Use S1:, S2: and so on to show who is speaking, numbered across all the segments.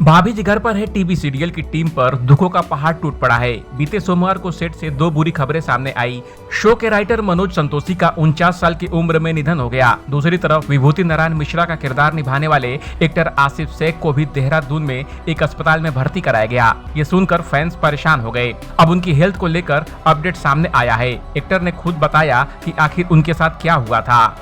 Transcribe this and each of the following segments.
S1: भाभी जी घर पर है टीवी सीरियल की टीम पर दुखों का पहाड़ टूट पड़ा है। बीते सोमवार को सेट से दो बुरी खबरें सामने आई। शो के राइटर मनोज संतोषी का 49 साल की उम्र में निधन हो गया। दूसरी तरफ विभूति नारायण मिश्रा का किरदार निभाने वाले एक्टर आसिफ शेख को भी देहरादून में एक अस्पताल में भर्ती कराया गया। ये सुनकर फैंस परेशान हो गए। अब उनकी हेल्थ को लेकर अपडेट सामने आया है। एक्टर ने खुद बताया कि आखिर उनके साथ क्या हुआ था।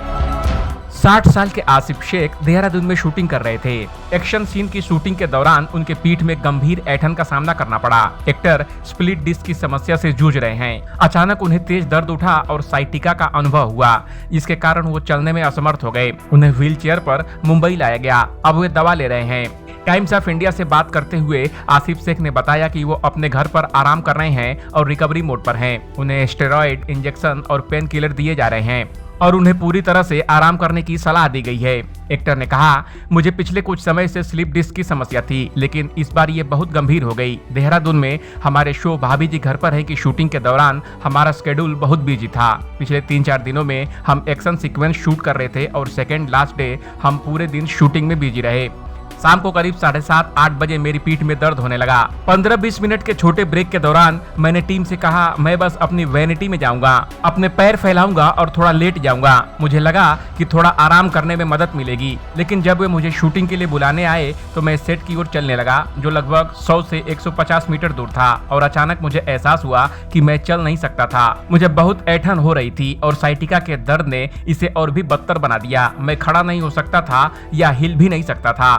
S1: 60 साल के आसिफ शेख देहरादून में शूटिंग कर रहे थे। एक्शन सीन की शूटिंग के दौरान उनके पीठ में गंभीर ऐंठन का सामना करना पड़ा। एक्टर स्प्लिट डिस्क की समस्या से जूझ रहे हैं। अचानक उन्हें तेज दर्द उठा और साइटिका का अनुभव हुआ, जिसके कारण वो चलने में असमर्थ हो गए। उन्हें व्हील चेयर पर मुंबई लाया गया। अब वे दवा ले रहे हैं। टाइम्स ऑफ इंडिया से बात करते हुए आसिफ शेख ने बताया कि वो अपने घर पर आराम कर रहे हैं और रिकवरी मोड पर हैं। उन्हें स्टेरॉइड इंजेक्शन और पेन किलर दिए जा रहे हैं और उन्हें पूरी तरह से आराम करने की सलाह दी गई है। एक्टर ने कहा, मुझे पिछले कुछ समय से स्लिप डिस्क की समस्या थी, लेकिन इस बार ये बहुत गंभीर हो गई। देहरादून में हमारे शो भाभी जी घर पर है की शूटिंग के दौरान हमारा शेड्यूल बहुत बिजी था। पिछले 3-4 दिनों में हम एक्शन सीक्वेंस शूट कर रहे थे और सेकेंड लास्ट डे हम पूरे दिन शूटिंग में बिजी रहे। शाम को करीब 7:30-8 बजे मेरी पीठ में दर्द होने लगा। 15-20 मिनट के छोटे ब्रेक के दौरान मैंने टीम से कहा, मैं बस अपनी वैनिटी में जाऊंगा, अपने पैर फैलाऊंगा और थोड़ा लेट जाऊंगा। मुझे लगा कि थोड़ा आराम करने में मदद मिलेगी, लेकिन जब वे मुझे शूटिंग के लिए बुलाने आए तो मैं सेट की ओर चलने लगा, जो लगभग 100 से 150 मीटर दूर था, और अचानक मुझे एहसास हुआ कि मैं चल नहीं सकता था। मुझे बहुत ऐंठन हो रही थी और साइटिका के दर्द ने इसे और भी बदतर बना दिया। मैं खड़ा नहीं हो सकता था या हिल भी नहीं सकता था।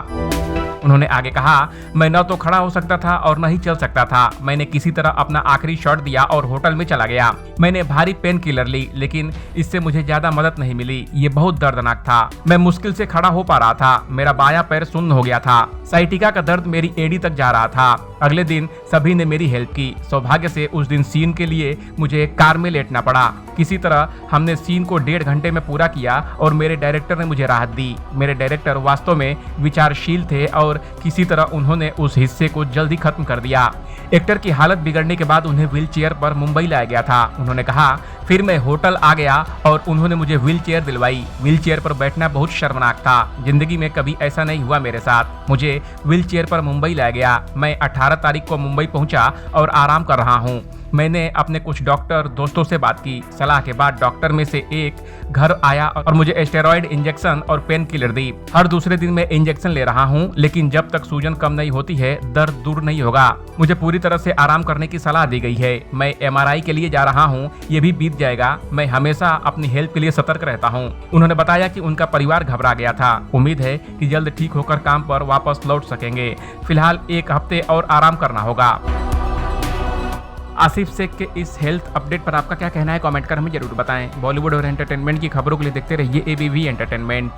S1: उन्होंने आगे कहा, मैं न तो खड़ा हो सकता था और न ही चल सकता था। मैंने किसी तरह अपना आखिरी शॉट दिया और होटल में चला गया। मैंने भारी पेन किलर ली, लेकिन इससे मुझे ज्यादा मदद नहीं मिली। ये बहुत दर्दनाक था। मैं मुश्किल से खड़ा हो पा रहा था। मेरा बायां पैर सुन्न हो गया था। साइटिका का दर्द मेरी एड़ी तक जा रहा था। अगले दिन सभी ने मेरी हेल्प की। सौभाग्य से उस दिन सीन के लिए मुझे कार में लेटना पड़ा। किसी तरह हमने सीन को 1.5 घंटे में पूरा किया और मेरे डायरेक्टर ने मुझे राहत दी। मेरे डायरेक्टर वास्तव में विचारशील थे और किसी तरह उन्होंने उस हिस्से को जल्दी खत्म कर दिया। एक्टर की हालत बिगड़ने के बाद उन्हें व्हील चेयर पर मुंबई लाया गया था। उन्होंने कहा, फिर मैं होटल आ गया और उन्होंने मुझे व्हील चेयर दिलवाई। व्हील चेयर पर बैठना बहुत शर्मनाक था। जिंदगी में कभी ऐसा नहीं हुआ मेरे साथ। मुझे व्हील चेयर पर मुंबई लाया गया। मैं 18 तारीख को मुंबई पहुंचा और आराम कर रहा हूं। मैंने अपने कुछ डॉक्टर दोस्तों से बात की। सलाह के बाद डॉक्टर में से एक घर आया और मुझे स्टेरॉइड इंजेक्शन और पेन किलर दी। हर दूसरे दिन मैं इंजेक्शन ले रहा हूं, लेकिन जब तक सूजन कम नहीं होती है, दर्द दूर नहीं होगा। मुझे पूरी तरह से आराम करने की सलाह दी गई है। मैं MRI के लिए जा रहा हूं, ये भी बीत जाएगा। मैं हमेशा अपनी हेल्थ के लिए सतर्क रहता हूं। उन्होंने बताया कि उनका परिवार घबरा गया था। उम्मीद है कि जल्द ठीक होकर काम पर वापस लौट सकेंगे। फिलहाल 1 हफ्ते और आराम करना होगा। आसिफ शेख के इस हेल्थ अपडेट पर आपका क्या कहना है, कमेंट कर हमें जरूर बताएं। बॉलीवुड और एंटरटेनमेंट की खबरों के लिए देखते रहिए ABV एंटरटेनमेंट।